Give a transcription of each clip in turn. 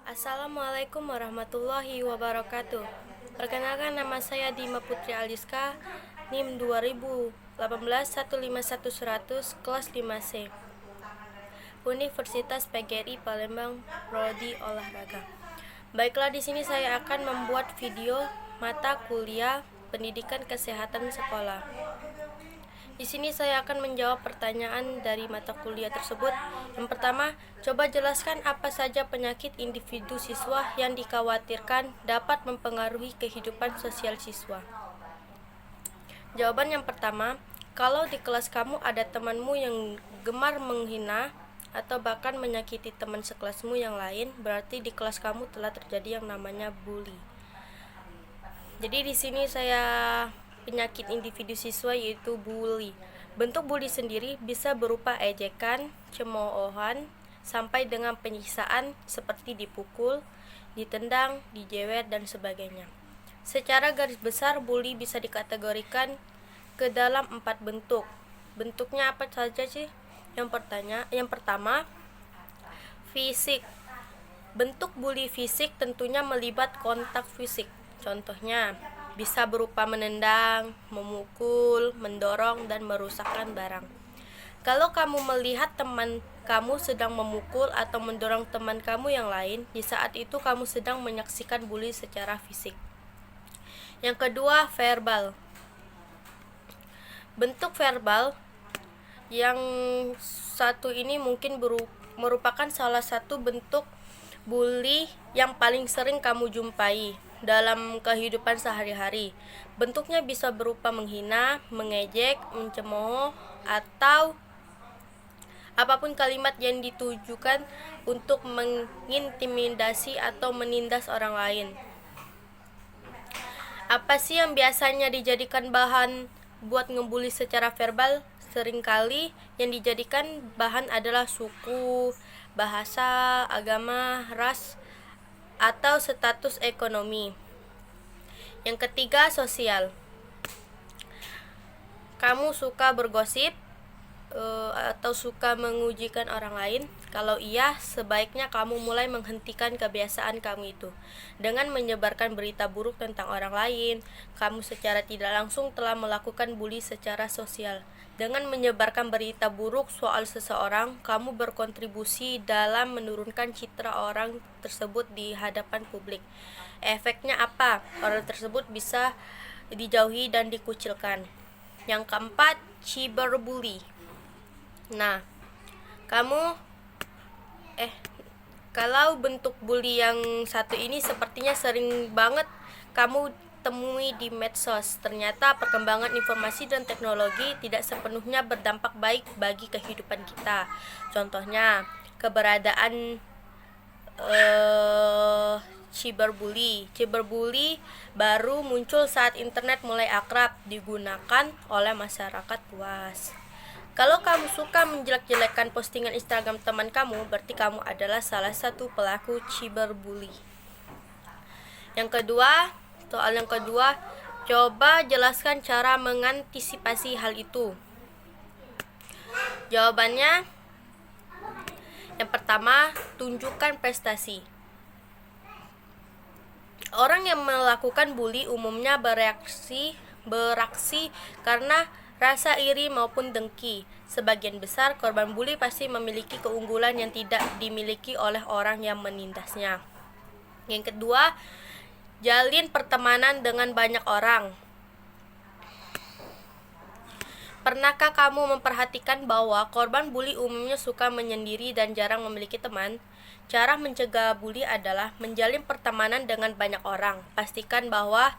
Assalamualaikum warahmatullahi wabarakatuh. Perkenalkan, nama saya Dima Putri Aliska, NIM 2018 15100, kelas 5C, Universitas PGRI Palembang, Prodi Olahraga. Baiklah, di sini saya akan membuat video mata kuliah Pendidikan Kesehatan Sekolah. Di sini saya akan menjawab pertanyaan dari mata kuliah tersebut. Yang pertama, coba jelaskan apa saja penyakit individu siswa yang dikhawatirkan dapat mempengaruhi kehidupan sosial siswa. Jawaban yang pertama, kalau di kelas kamu ada temanmu yang gemar menghina atau bahkan menyakiti teman sekelasmu yang lain, berarti di kelas kamu telah terjadi yang namanya bully. Jadi di sini penyakit individu siswa yaitu bully. Bentuk bully sendiri bisa berupa ejekan, cemoohan, sampai dengan penyiksaan seperti dipukul, ditendang, dijewer, dan sebagainya. Secara garis besar, bully bisa dikategorikan ke dalam 4 bentuk. Bentuknya apa saja sih? Yang pertama, fisik. Bentuk bully fisik tentunya melibat kontak fisik. Contohnya, bisa berupa menendang, memukul, mendorong, dan merusakkan barang. Kalau kamu melihat teman kamu sedang memukul atau mendorong teman kamu yang lain, di saat itu kamu sedang menyaksikan bully secara fisik. Yang kedua, verbal. Bentuk verbal yang satu ini mungkin merupakan salah satu bentuk bully yang paling sering kamu jumpai dalam kehidupan sehari-hari. Bentuknya bisa berupa menghina, mengejek, mencemooh, atau apapun kalimat yang ditujukan untuk mengintimidasi atau menindas orang lain. Apa sih yang biasanya dijadikan bahan buat ngebully secara verbal? Seringkali yang dijadikan bahan adalah suku, bahasa, agama, ras, atau status ekonomi. Yang ketiga, sosial. Kamu suka bergosip atau suka mengujikan orang lain? Kalau iya, sebaiknya kamu mulai menghentikan kebiasaan kamu itu. Dengan menyebarkan berita buruk tentang orang lain, kamu secara tidak langsung telah melakukan bully secara sosial. Dengan menyebarkan berita buruk soal seseorang, kamu berkontribusi dalam menurunkan citra orang tersebut di hadapan publik. Efeknya apa? Orang tersebut bisa dijauhi dan dikucilkan. Yang keempat, cyberbully. Nah, kalau bentuk bully yang satu ini sepertinya sering banget kamu temui di medsos. Ternyata perkembangan informasi dan teknologi tidak sepenuhnya berdampak baik bagi kehidupan kita. Contohnya, keberadaan cyberbully. Cyberbully baru muncul saat internet mulai akrab digunakan oleh masyarakat luas. Kalau kamu suka menjelek-jelekkan postingan Instagram teman kamu, berarti kamu adalah salah satu pelaku cyberbully. Soal yang kedua, coba jelaskan cara mengantisipasi hal itu. Jawabannya, yang pertama, tunjukkan prestasi. Orang yang melakukan bully umumnya beraksi karena rasa iri maupun dengki. Sebagian besar korban bully pasti memiliki keunggulan yang tidak dimiliki oleh orang yang menindasnya. Yang kedua, jalin pertemanan dengan banyak orang. Pernahkah kamu memperhatikan bahwa korban bully umumnya suka menyendiri dan jarang memiliki teman? Cara mencegah bully adalah menjalin pertemanan dengan banyak orang. Pastikan bahwa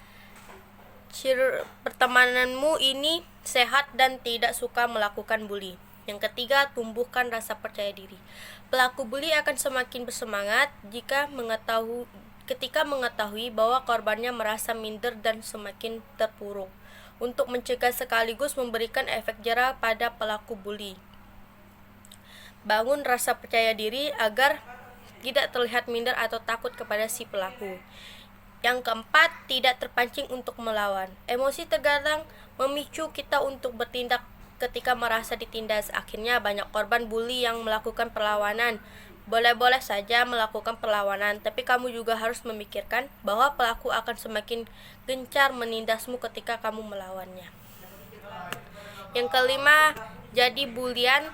pertemananmu ini sehat dan tidak suka melakukan bully. Yang ketiga, tumbuhkan rasa percaya diri. Pelaku bully akan semakin bersemangat ketika mengetahui bahwa korbannya merasa minder dan semakin terpuruk. Untuk mencegah sekaligus memberikan efek jera pada pelaku bully, bangun rasa percaya diri agar tidak terlihat minder atau takut kepada si pelaku. Yang keempat, tidak terpancing untuk melawan. Emosi terkadang memicu kita untuk bertindak ketika merasa ditindas. Akhirnya banyak korban bully yang melakukan perlawanan, boleh-boleh saja melakukan perlawanan, tapi kamu juga harus memikirkan bahwa pelaku akan semakin gencar menindasmu ketika kamu melawannya. Yang kelima, jadi bulian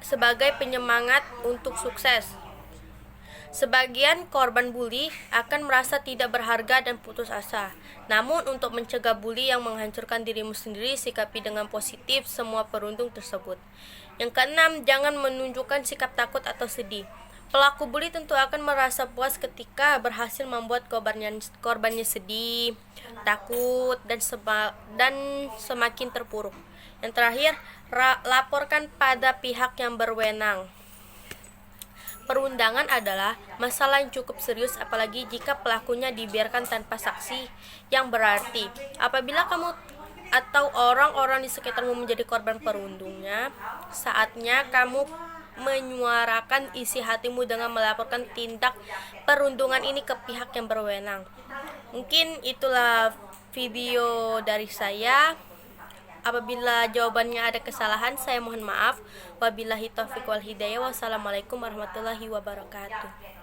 sebagai penyemangat untuk sukses. Sebagian korban bully akan merasa tidak berharga dan putus asa. Namun untuk mencegah bully yang menghancurkan dirimu sendiri, sikapi dengan positif semua perundung tersebut. Yang keenam, jangan menunjukkan sikap takut atau sedih. Pelaku bully tentu akan merasa puas ketika berhasil membuat korbannya sedih, takut, dan semakin terpuruk. Yang terakhir, laporkan pada pihak yang berwenang. Perundangan adalah masalah yang cukup serius, apalagi jika pelakunya dibiarkan tanpa saksi yang berarti. Apabila kamu atau orang-orang di sekitarmu menjadi korban perundungnya, saatnya kamu menyuarakan isi hatimu dengan melaporkan tindak perundungan ini ke pihak yang berwenang. Mungkin itulah video dari saya. Apabila jawabannya ada kesalahan, saya mohon maaf. Wabillahi taufiq wal hidayah. Wassalamualaikum warahmatullahi wabarakatuh.